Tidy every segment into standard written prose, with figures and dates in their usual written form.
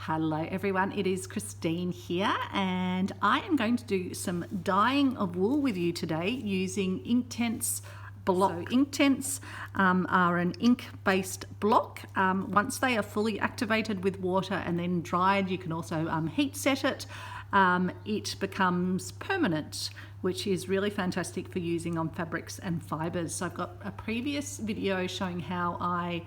Hello everyone, it is Christine here and I am going to do some dyeing of wool with you today using Inktense Blocks. So Inktense are an ink-based block. Once they are fully activated with water and then dried, you can also heat set it. It becomes permanent, which is really fantastic for using on fabrics and fibres. So I've got a previous video showing how I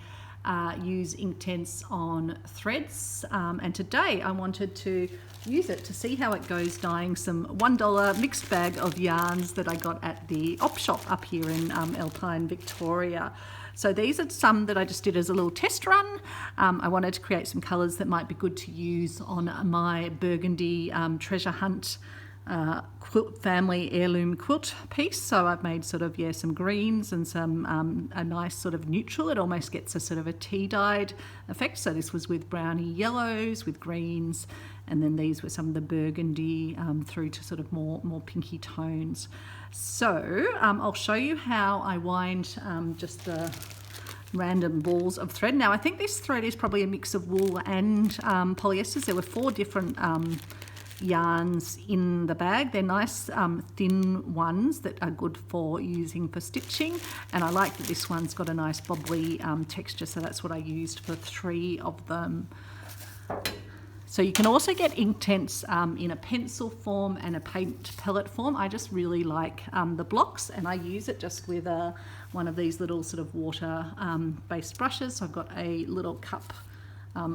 use Inktense on threads, and today I wanted to use it to see how it goes dyeing some $1 mixed bag of yarns that I got at the op shop up here in Alpine, Victoria. So these are some that I just did as a little test run. I wanted to create some colours that might be good to use on my burgundy treasure hunt quilt family heirloom quilt piece. So I've made sort of some greens and some a nice sort of neutral. It almost gets a sort of a tea dyed effect. So this was with browny yellows with greens, and then these were some of the burgundy through to sort of more pinky tones. So I'll show you how I wind just the random balls of thread. Now I think this thread is probably a mix of wool and polyesters. There were 4 different yarns in the bag. They're nice thin ones that are good for using for stitching, and I like that this one's got a nice bubbly texture, so that's what I used for 3 of them. So you can also get Inktense in a pencil form and a paint pellet form. I just really like the blocks, and I use it just with one of these little sort of water based brushes. So I've got a little cup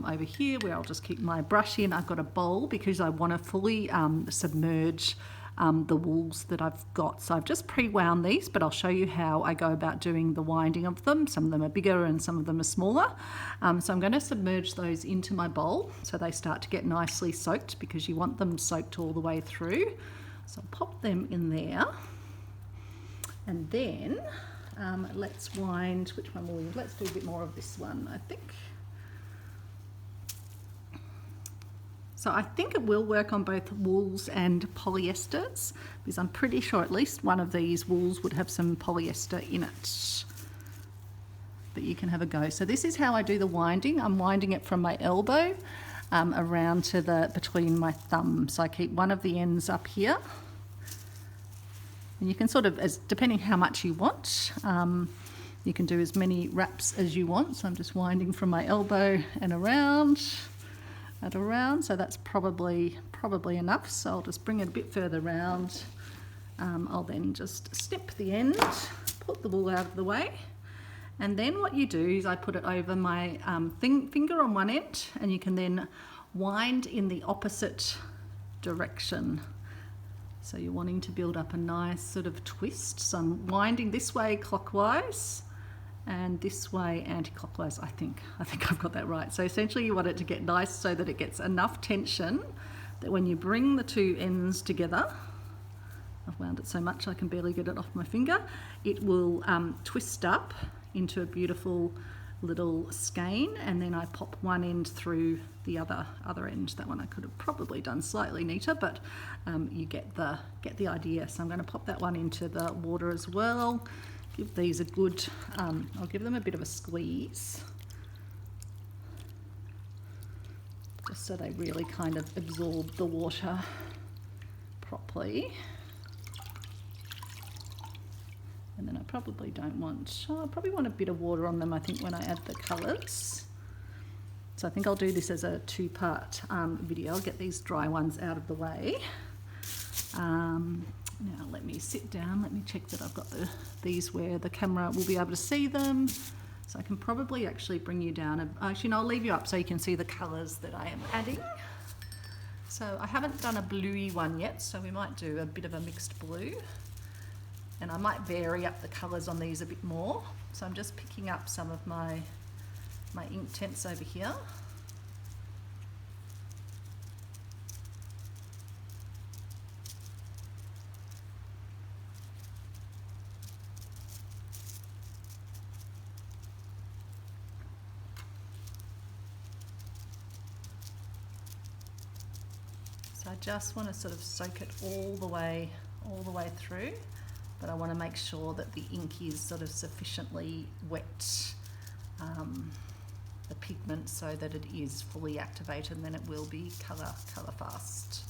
over here where I'll just keep my brush in. I've got a bowl because I want to fully submerge the wools that I've got. So I've just pre-wound these, but I'll show you how I go about doing the winding of them. Some of them are bigger and some of them are smaller. So I'm going to submerge those into my bowl so they start to get nicely soaked, because you want them soaked all the way through. So I'll pop them in there, and then let's wind. Which one will we? Let's do a bit more of this one, I think. So I think it will work on both wools and polyesters, because I'm pretty sure at least one of these wools would have some polyester in it. But you can have a go. So this is how I do the winding. I'm winding it from my elbow around to between my thumb. So I keep one of the ends up here. And you can sort of, depending how much you want, you can do as many wraps as you want. So I'm just winding from my elbow and around. So that's probably enough. So I'll just bring it a bit further round. I'll then just snip the end, put the wool out of the way, and then what you do is I put it over my finger on one end, and you can then wind in the opposite direction. So you're wanting to build up a nice sort of twist. So I'm winding this way clockwise and this way anti-clockwise. I think I've got that right. So essentially you want it to get nice so that it gets enough tension that when you bring the 2 ends together, I've wound it so much I can barely get it off my finger, it will twist up into a beautiful little skein, and then I pop one end through the other end. That one I could have probably done slightly neater, but you get the idea. So I'm going to pop that one into the water as well. Give these a good, I'll give them a bit of a squeeze, just so they really kind of absorb the water properly. And then I probably don't want, I probably want a bit of water on them, I think, when I add the colours. So I think I'll do this as a 2-part video. I'll get these dry ones out of the way. Now let me sit down, let me check that I've got these where the camera will be able to see them. So I can probably actually bring you down. Actually, no, I'll leave you up so you can see the colours that I am adding. So I haven't done a bluey one yet, so we might do a bit of a mixed blue. And I might vary up the colours on these a bit more. So I'm just picking up some of my Inktense over here. So I just want to sort of soak it all the way through, but I want to make sure that the ink is sort of sufficiently wet the pigment so that it is fully activated, and then it will be colour fast.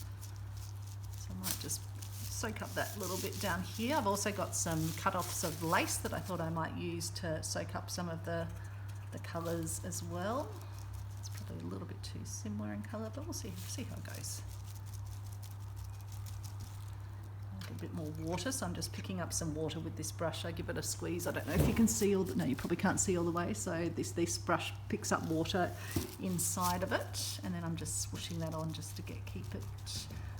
So I might just soak up that little bit down here. I've also got some cut-offs of lace that I thought I might use to soak up some of the colours as well. It's probably a little bit too similar in colour, but we'll see how it goes. A bit more water, so I'm just picking up some water with this brush. I give it a squeeze. I don't know if you can see all the, no, you probably can't see all the way, so this brush picks up water inside of it, and then I'm just swooshing that on just to keep it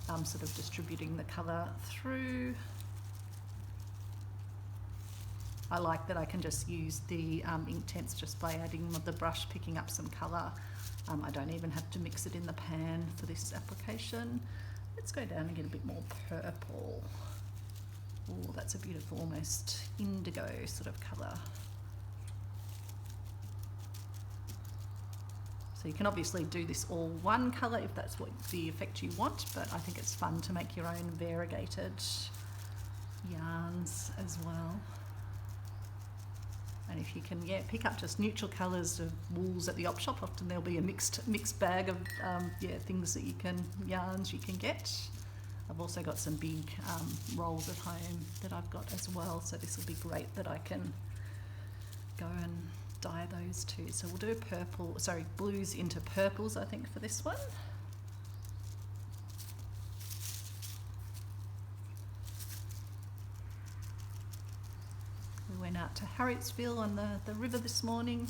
sort of distributing the colour through. I like that I can just use the Inktense just by adding the brush, picking up some colour. I don't even have to mix it in the pan for this application. Let's go down and get a bit more purple. Oh, that's a beautiful, almost indigo sort of colour. So you can obviously do this all one colour if that's what the effect you want, but I think it's fun to make your own variegated yarns as well. And if you can, yeah, pick up just neutral colours of wools at the op shop, often there'll be a mixed bag of things that yarns you can get. I've also got some big rolls at home that I've got as well, so this will be great that I can go and dye those too. So we'll do blues into purples, I think, for this one. We went out to Harrietsville on the river this morning.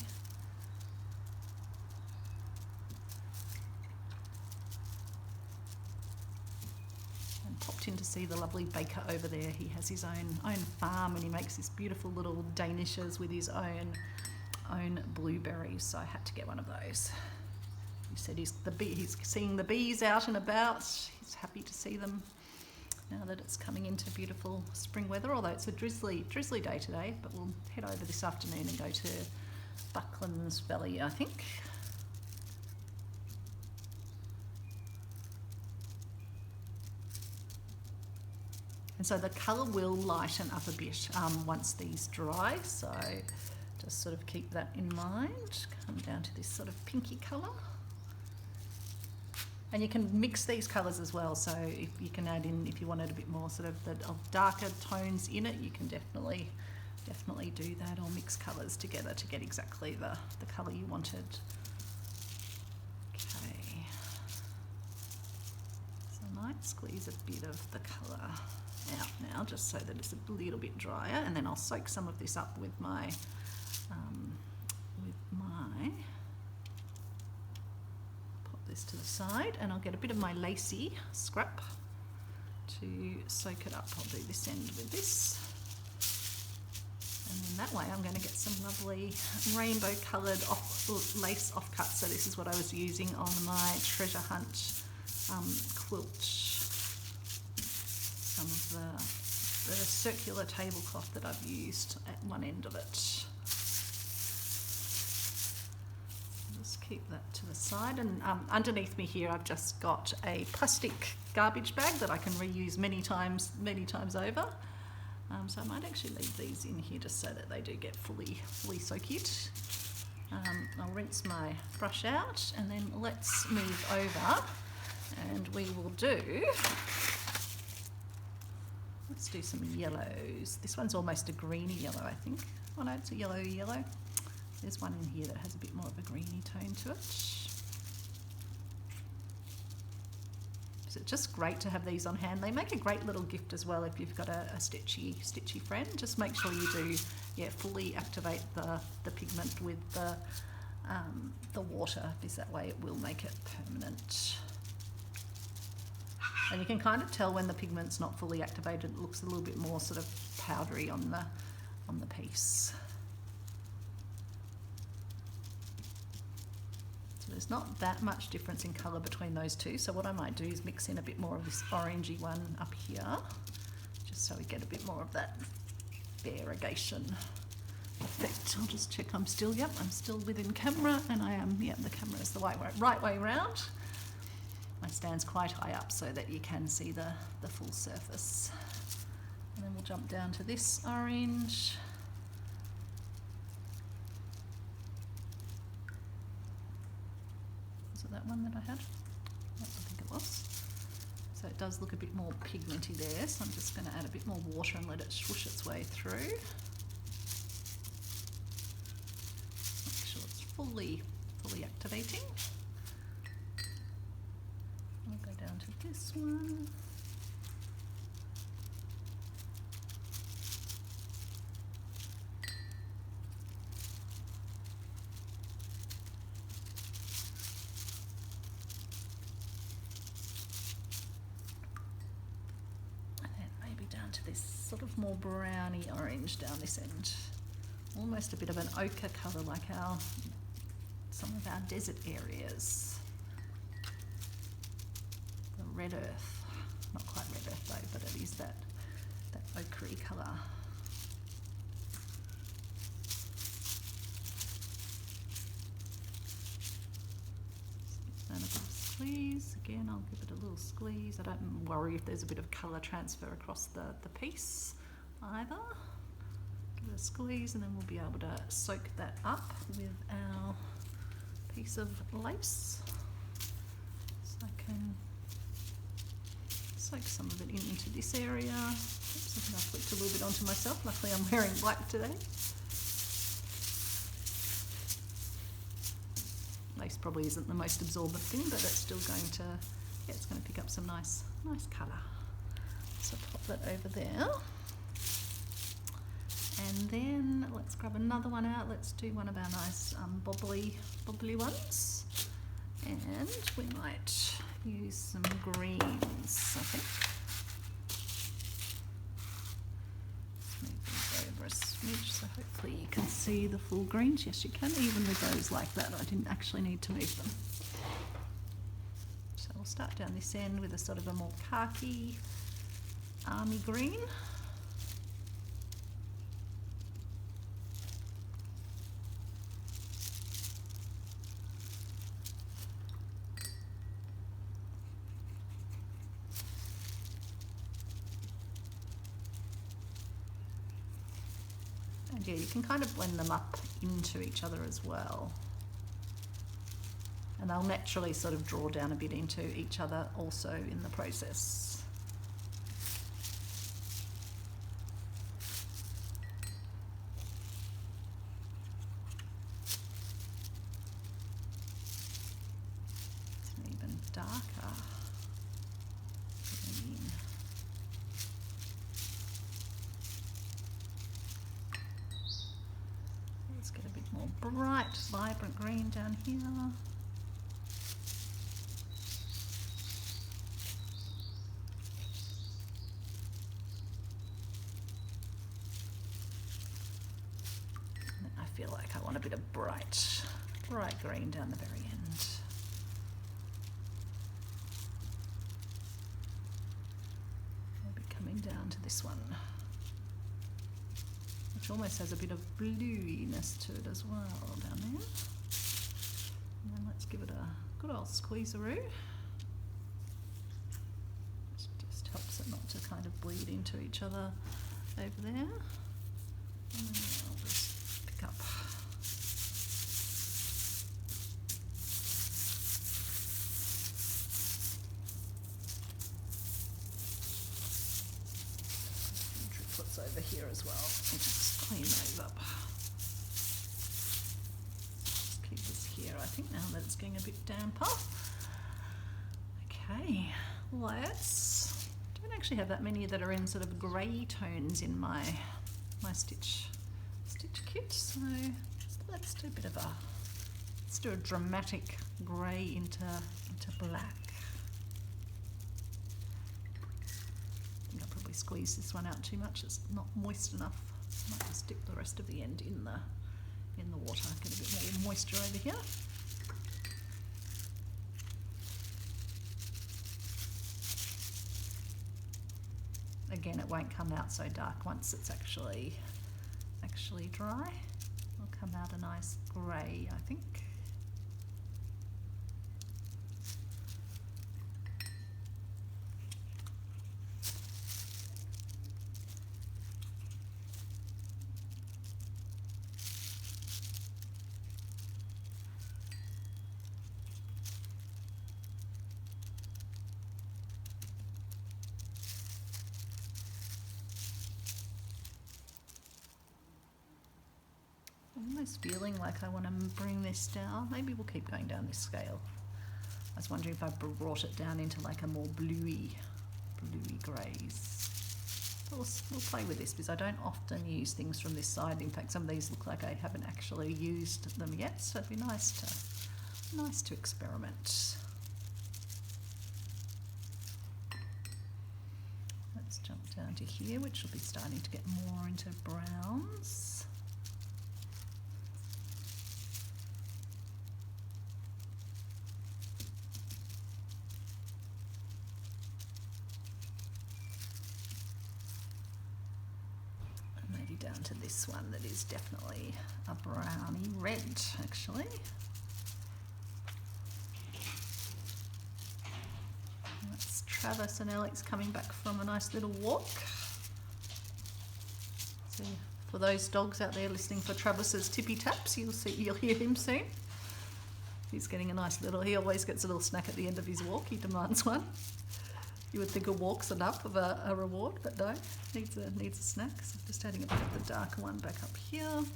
And popped in to see the lovely baker over there. He has his own farm, and he makes these beautiful little danishes with his own blueberries, so I had to get one of those. He said he's seeing the bees out and about. He's happy to see them now that it's coming into beautiful spring weather, although it's a drizzly day today, but we'll head over this afternoon and go to Buckland's Valley, I think. And so the colour will lighten up a bit once these dry, so just sort of keep that in mind. Come down to this sort of pinky colour. And you can mix these colours as well, so if you can add in, if you wanted a bit more sort of darker tones in it, you can definitely do that, or mix colours together to get exactly the colour you wanted. Okay. So I might squeeze a bit of the colour out now, just so that it's a little bit drier, and then I'll soak some of this up with my pop this to the side, and I'll get a bit of my lacy scrap to soak it up. I'll do this end with this, and then that way I'm going to get some lovely rainbow coloured lace offcuts. So this is what I was using on my treasure hunt quilt. Some of the circular tablecloth that I've used at one end of it. Just keep that to the side, and underneath me here I've just got a plastic garbage bag that I can reuse many times over. So I might actually leave these in here just so that they do get fully soaked. I'll rinse my brush out, and then let's move over, and we will let's do some yellows. This one's almost a greeny yellow, I think. Oh no, it's a yellow. There's one in here that has a bit more of a greeny tone to it. So it's just great to have these on hand. They make a great little gift as well if you've got a stitchy friend. Just make sure you do, fully activate the pigment with the water, because that way it will make it permanent. And you can kind of tell when the pigment's not fully activated. It looks a little bit more sort of powdery on the piece. So there's not that much difference in colour between those two. So what I might do is mix in a bit more of this orangey one up here, just so we get a bit more of that variegation effect. I'll just check I'm still within camera, and I am, the camera is the right way round. My stand's quite high up so that you can see the full surface. And then we'll jump down to this orange. that one that I had? Yes, I think it was. So it does look a bit more pigmenty there, so I'm just going to add a bit more water and let it swoosh its way through. Make sure it's fully activating. I'll go down to this one. To this sort of more browny orange down this end, almost a bit of an ochre colour like some of our desert areas. The red earth, not quite red earth though, but it is that ochre colour. And a bit of squeeze. Again, I'll give it a little squeeze. I don't worry if there's a bit of colour transfer across the piece either. Give it a squeeze and then we'll be able to soak that up with our piece of lace. So I can soak some of it into this area. Oops, I think I flicked a little bit onto myself. Luckily I'm wearing black today. Lace probably isn't the most absorbent thing, but it's still going to, yeah, it's going to pick up some nice colour. So pop that over there. And then let's grab another one out. Let's do one of our nice bobbly ones. And we might use some greens, I think. Move these over a smidge so hopefully you can see the full greens. Yes, you can, even with those like that. I didn't actually need to move them. So we'll start down this end with a sort of a more khaki army green. And yeah, you can kind of blend them up into each other as well. And they'll naturally sort of draw down a bit into each other also in the process. It's an even darker green. Let's get a bit more bright, vibrant green down here. I feel like I want a bit of bright green down the very end. Maybe coming down to this one, which almost has a bit of bluiness to it as well down there. And then let's give it a good old squeezeroo. It just helps it not to kind of bleed into each other over there. And then I'll just pick up driplets over here as well. I'll just clean those up. Just keep this here, I think, now that it's getting a bit damper. Okay, let's, don't actually have that many that are in sort of grey tones in my stitch kit, so let's do a bit of a, let's do a dramatic grey into black. I think I'll probably squeeze this one out too much, it's not moist enough. I might just dip the rest of the end in the water, get a bit more moisture over here. Again, it won't come out so dark once it's actually dry. It'll come out a nice grey, I think. I'm almost feeling like I want to bring this down. Maybe we'll keep going down this scale. I was wondering if I brought it down into like a more bluey greys. We'll play with this because I don't often use things from this side. In fact, some of these look like I haven't actually used them yet, so it'd be nice to experiment. Let's jump down to here, which will be starting to get more into browns. Down to this one that is definitely a browny red, actually. That's Travis and Alex coming back from a nice little walk. So for those dogs out there listening for Travis's tippy taps, you'll hear him soon. He's getting a nice little, he always gets a little snack at the end of his walk. He demands one. You would think a walk's enough of a reward, but no, needs a snack. So just adding a bit of the darker one back up here. And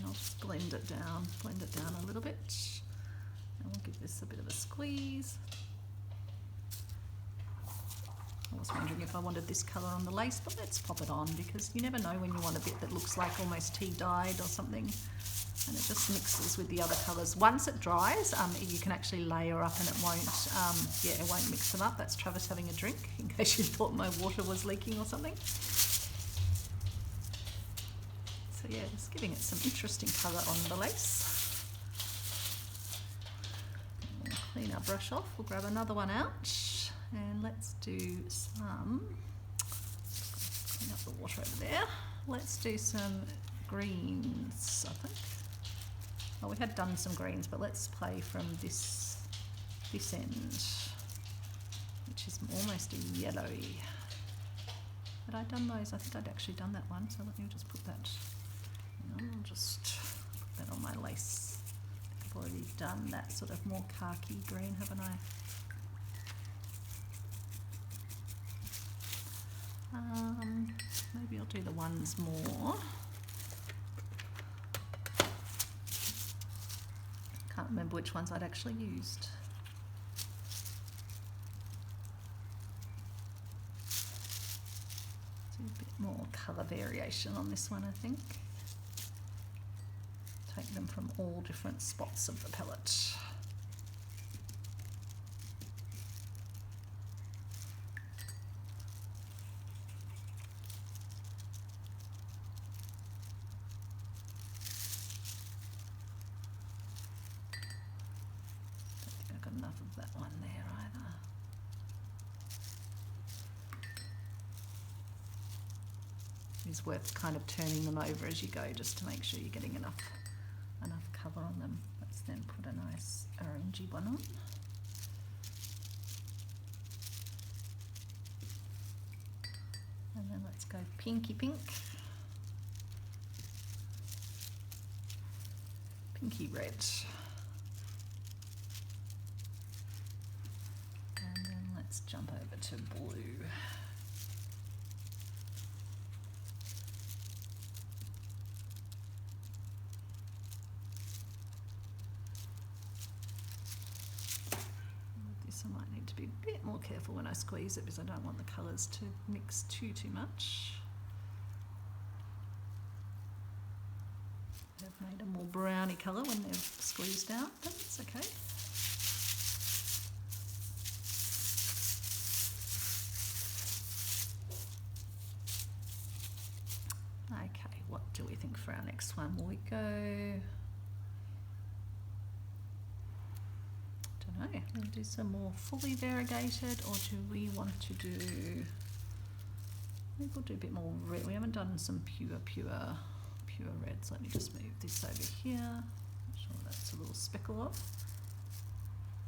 I'll just blend it down a little bit. And we'll give this a bit of a squeeze. I was wondering if I wanted this colour on the lace, but let's pop it on because you never know when you want a bit that looks like almost tea dyed or something. And it just mixes with the other colours. Once it dries, you can actually layer up and it won't mix them up. That's Travis having a drink, in case you thought my water was leaking or something. So yeah, just giving it some interesting colour on the lace. We'll clean our brush off. We'll grab another one out and let's do some, clean up the water over there. Let's do some greens, I think. Well, we had done some greens, but let's play from this end, which is almost a yellowy. Had I done those? I think I'd actually done that one, so let me just put that, I'll just put that on my lace. I've already done that sort of more khaki green, haven't I? Maybe I'll do the ones more. Can't remember which ones I'd actually used. Do a bit more colour variation on this one, I think. Take them from all different spots of the palette. Enough of that one there either. It's worth kind of turning them over as you go just to make sure you're getting enough colour on them. Let's then put a nice orangey one on. And then let's go pinky pink. Pinky red. Jump over to blue. This I might need to be a bit more careful when I squeeze it because I don't want the colours to mix too much. They've made a more browny colour when they've squeezed out, but it's okay. Okay, what do we think for our next one? Will we go, don't know, we'll do some more fully variegated, or do we want to do, I think we'll do a bit more red. We haven't done some pure reds. Let me just move this over here. Make sure that's a little speckle off.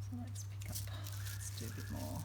So let's pick up, let's do a bit more.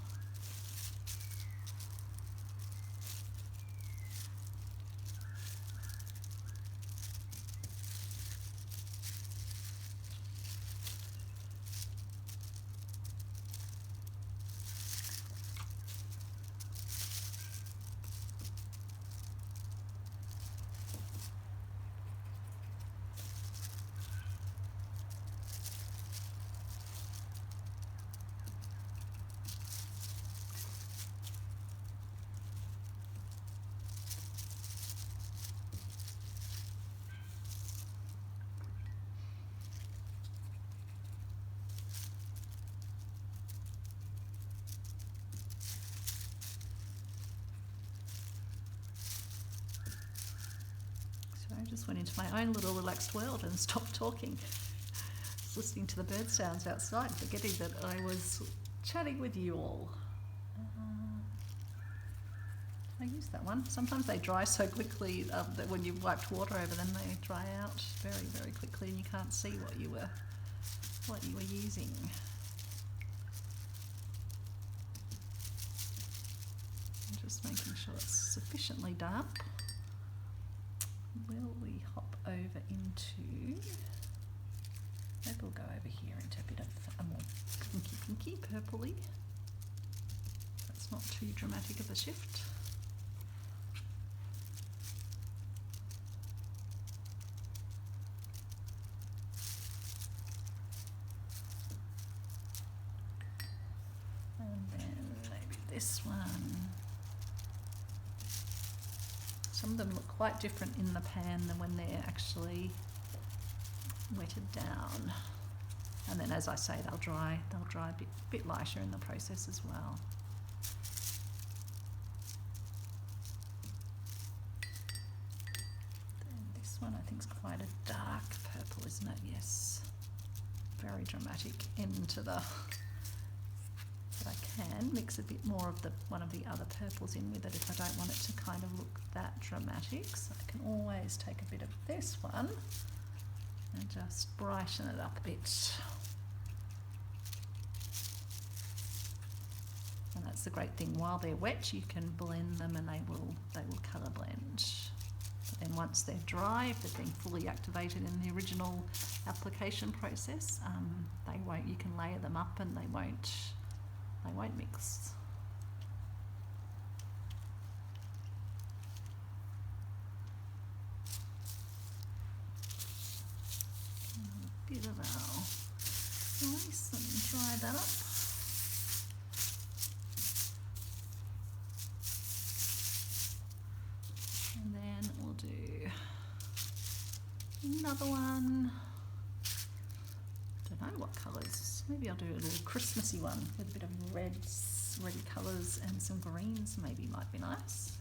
I just went into my own little relaxed world and stopped talking. Just listening to the bird sounds outside, forgetting that I was chatting with you all. I use that one. Sometimes they dry so quickly that when you've wiped water over them, they dry out very, very quickly, and you can't see what you were using. I'm just making sure it's sufficiently damp. Will we hop over into? Maybe we'll go over here into a bit of a more pinky, purpley. That's not too dramatic of a shift. This one. Some of them look quite different in the pan than when they're actually wetted down. And then, as I say, they'll dry a bit lighter in the process as well. Then this one I think is quite a dark purple, isn't it? Yes. Very dramatic end to the... But I can mix a bit more of one of the other purples in with it if I don't want it to kind of look that dramatic. So I can always take a bit of this one and just brighten it up a bit. And that's the great thing, while they're wet you can blend them and they will colour blend. But then once they're dry, if they've been fully activated in the original application process, you can layer them up and they won't mix. A bit of our lace and dry that up. And then we'll do another one. Don't know what colours. Maybe I'll do a little Christmassy one with a bit of reds, reddy colours and some greens. Maybe might be nice.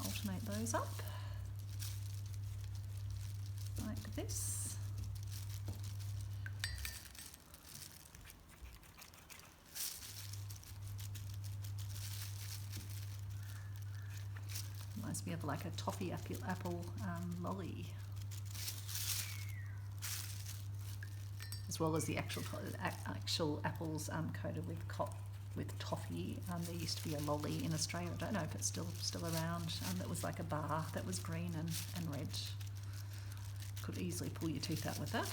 Alternate those up like this. Reminds me of like a toffee apple lolly. As well as the actual apples coated with toffee. There used to be a lolly in Australia. I don't know if it's still around. That was like a bar that was green and red. Could easily pull your teeth out with that.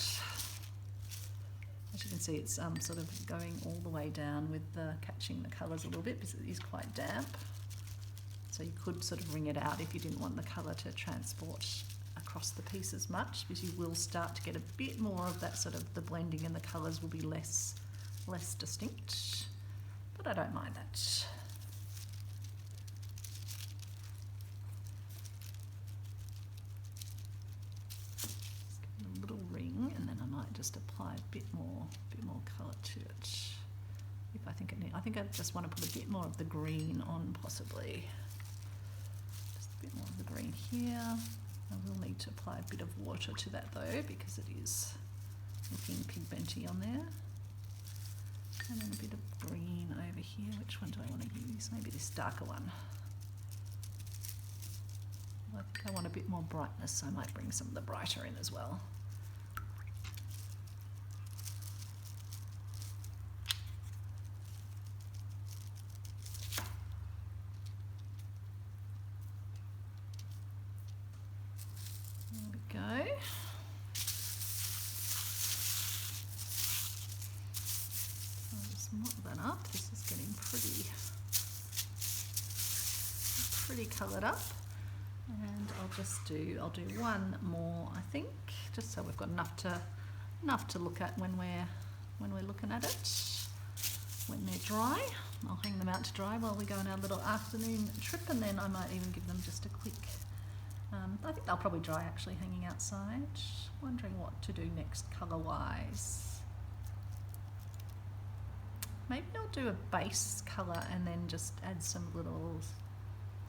As you can see, it's sort of going all the way down with catching the colours a little bit because it is quite damp. So you could sort of wring it out if you didn't want the colour to transport across the piece as much, because you will start to get a bit more of that sort of the blending and the colours will be less distinct, but I don't mind that. Just give it a little ring and then I might just apply a bit more colour to it. If I think I just want to put a bit more of the green on, possibly. Just a bit more of the green here. I will need to apply a bit of water to that though, because it is looking pigmenty on there. And then a bit of green over here. Which one do I want to use? Maybe this darker one. I think I want a bit more brightness, so I might bring some of the brighter in as well. Coloured up, and I'll do one more, I think, just so we've got enough to look at when we're looking at it. When they're dry, I'll hang them out to dry while we go on our little afternoon trip, and then I might even give them just a quick. I think they'll probably dry actually hanging outside. Wondering what to do next colour-wise. Maybe I'll do a base colour and then just add some little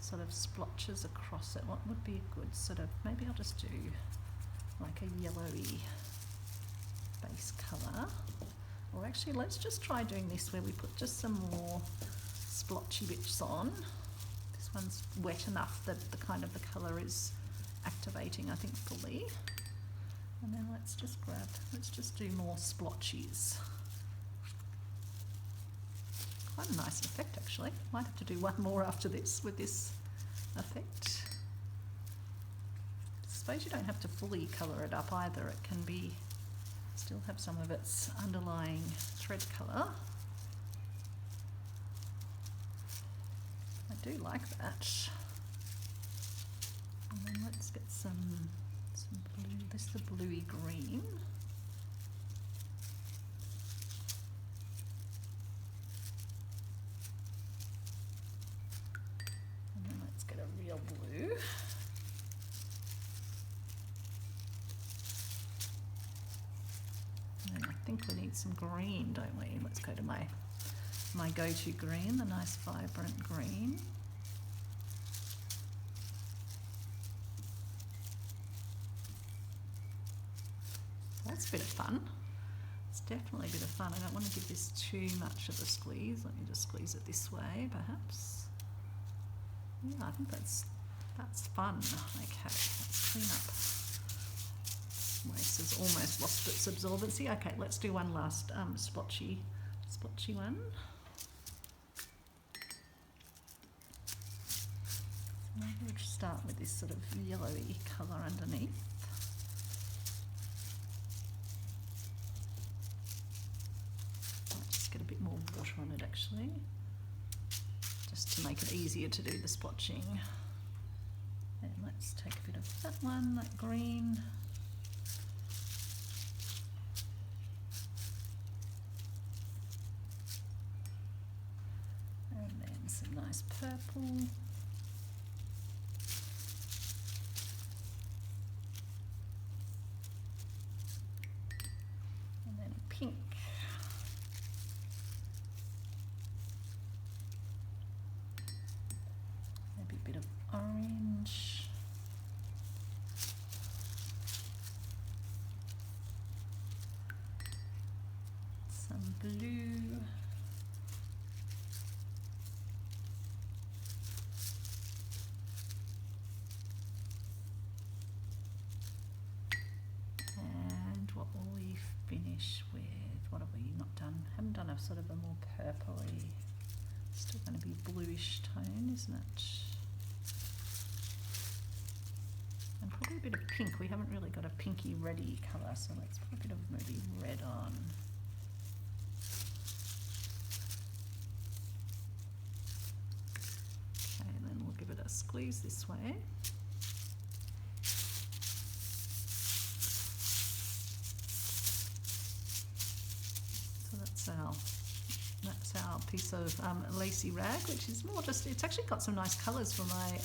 sort of splotches across it. What would be a good sort of, maybe I'll just do like a yellowy base colour. Or actually, let's just try doing this where we put just some more splotchy bits on. This one's wet enough that the kind of the colour is activating, I think, fully. And then let's just do more splotchies. Quite a nice effect, actually. Might have to do one more after this with this effect. I suppose you don't have to fully colour it up either. It can be, still have some of its underlying thread colour. I do like that. And then let's get some blue. This is a bluey green. And then let's get a real blue. And then I think we need some green, don't we? Let's go to my go-to green, the nice vibrant green. That's a bit of fun. It's definitely a bit of fun. I don't want to give this too much of a squeeze. Let me just squeeze it this way, perhaps. Yeah, I think that's fun. Okay, let's clean up. Lace has almost lost its absorbency. Okay, let's do one last splotchy one. So maybe we'll just start with this sort of yellowy colour underneath. Might just get a bit more water on it actually, just to make it easier to do the splotching. And let's take a bit of that one, that green. Some nice purple. And then pink. Maybe a bit of orange. Some blue. Finish with, what have we not done? Haven't done a sort of a more purpley, still going to be bluish tone, isn't it? And probably a bit of pink. We haven't really got a pinky reddy colour, so let's put a bit of maybe red on. Okay, and then we'll give it a squeeze this way. That's our piece of lacy rag, which is more just, it's actually got some nice colours for my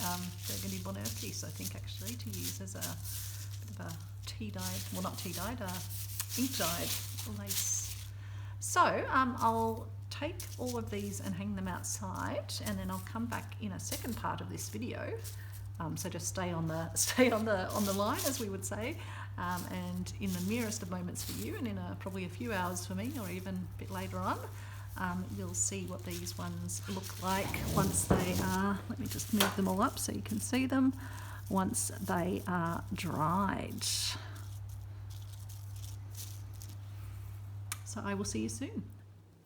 burgundy bonheur piece, I think, actually, to use as a bit of a tea-dyed, well, not tea-dyed, ink-dyed lace. So I'll take all of these and hang them outside, and then I'll come back in a second part of this video. So just stay on the line, as we would say, and in the merest of moments for you, and in probably a few hours for me, or even a bit later on, you'll see what these ones look like once they are. Let me just move them all up so you can see them once they are dried. So I will see you soon.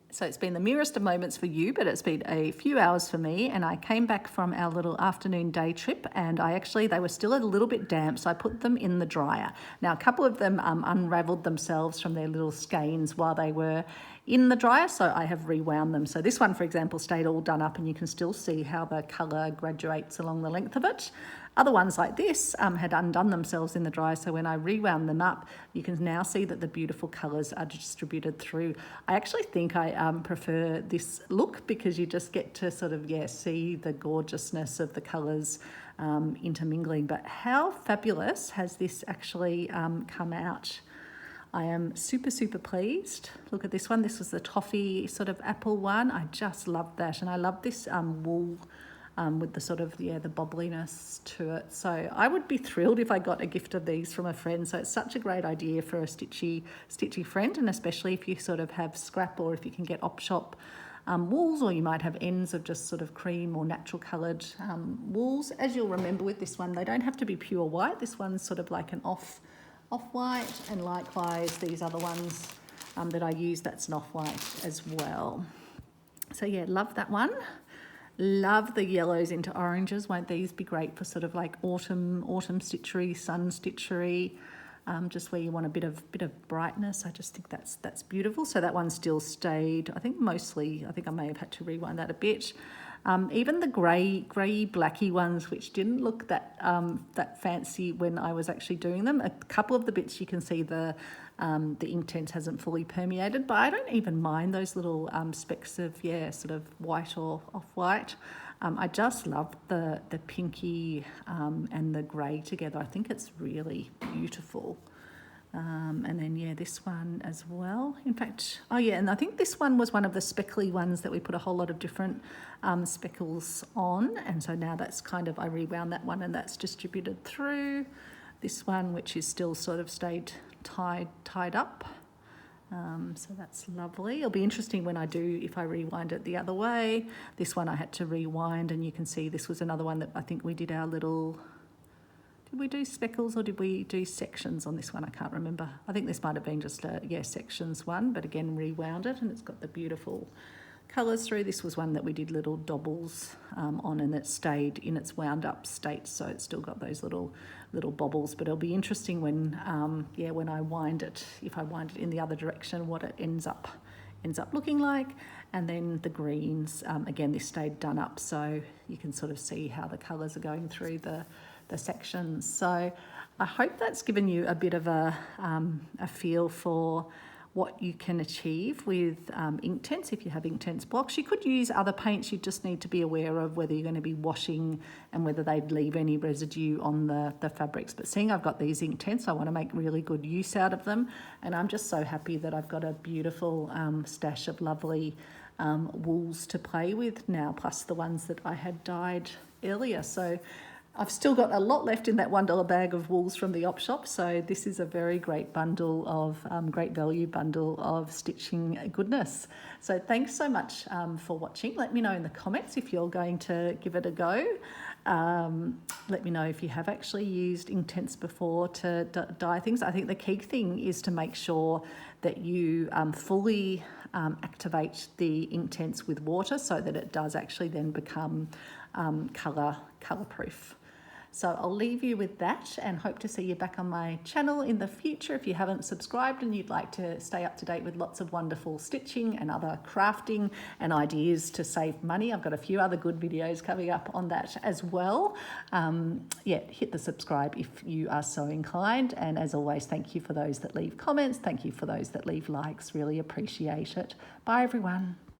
So it's been the merest of moments for you, but it's been a few hours for me, and I came back from our little afternoon day trip, and they were still a little bit damp, so I put them in the dryer. Now, a couple of them unravelled themselves from their little skeins while they were in the dryer, so I have rewound them. So this one, for example, stayed all done up, and you can still see how the colour graduates along the length of it. Other ones like this had undone themselves in the dryer, so when I rewound them up, you can now see that the beautiful colours are distributed through. I actually think I prefer this look because you just get to sort of, see the gorgeousness of the colours intermingling. But how fabulous has this actually come out? I am super, super pleased. Look at this one. This was the toffee sort of apple one. I just love that. And I love this wool with the sort of, the bobbliness to it. So I would be thrilled if I got a gift of these from a friend. So it's such a great idea for a stitchy friend, and especially if you sort of have scrap, or if you can get op shop wools, or you might have ends of just sort of cream or natural coloured wools. As you'll remember with this one, they don't have to be pure white. This one's sort of like an off-white, and likewise these other ones that I use, that's an off-white as well. So yeah, love that one. Love the yellows into oranges. Won't these be great for sort of like autumn stitchery, sun stitchery, just where you want a bit of brightness. I just think that's beautiful. So that one still stayed, I think mostly, I think I may have had to rewind that a bit. Even the grey blacky ones, which didn't look that fancy when I was actually doing them. A couple of the bits you can see the Inktense hasn't fully permeated, but I don't even mind those little specks of, sort of white or off-white. I just love the pinky and the grey together. I think it's really beautiful. And then, this one as well. In fact, and I think this one was one of the speckly ones that we put a whole lot of different speckles on. And so now that's kind of, I rewound that one and that's distributed through. This one, which is still sort of stayed tied up. So that's lovely. It'll be interesting when I do, if I rewind it the other way. This one I had to rewind, and you can see this was another one that I think we did our little, did we do speckles or did we do sections on this one? I can't remember. I think this might have been just a, sections one, but again, rewound it, and it's got the beautiful colours through. This was one that we did little dobbles on, and it stayed in its wound up state, so it's still got those little bobbles. But it'll be interesting when when I wind it, if I wind it in the other direction, what it ends up looking like. And then the greens, again, this stayed done up, so you can sort of see how the colours are going through the sections. So I hope that's given you a bit of a feel for what you can achieve with Inktense if you have Inktense blocks. You could use other paints. You just need to be aware of whether you're going to be washing and whether they'd leave any residue on the fabrics. But seeing I've got these Inktense, I want to make really good use out of them, and I'm just so happy that I've got a beautiful stash of lovely wools to play with now, plus the ones that I had dyed earlier. So I've still got a lot left in that $1 bag of wools from the op shop, so this is a very great bundle of, great value bundle of stitching goodness. So thanks so much for watching. Let me know in the comments if you're going to give it a go. Let me know if you have actually used Inktense before to dye things. I think the key thing is to make sure that you fully activate the Inktense with water, so that it does actually then become colour proof. So I'll leave you with that, and hope to see you back on my channel in the future. If you haven't subscribed and you'd like to stay up to date with lots of wonderful stitching and other crafting and ideas to save money, I've got a few other good videos coming up on that as well. Hit the subscribe if you are so inclined. And as always, thank you for those that leave comments. Thank you for those that leave likes. Really appreciate it. Bye, everyone.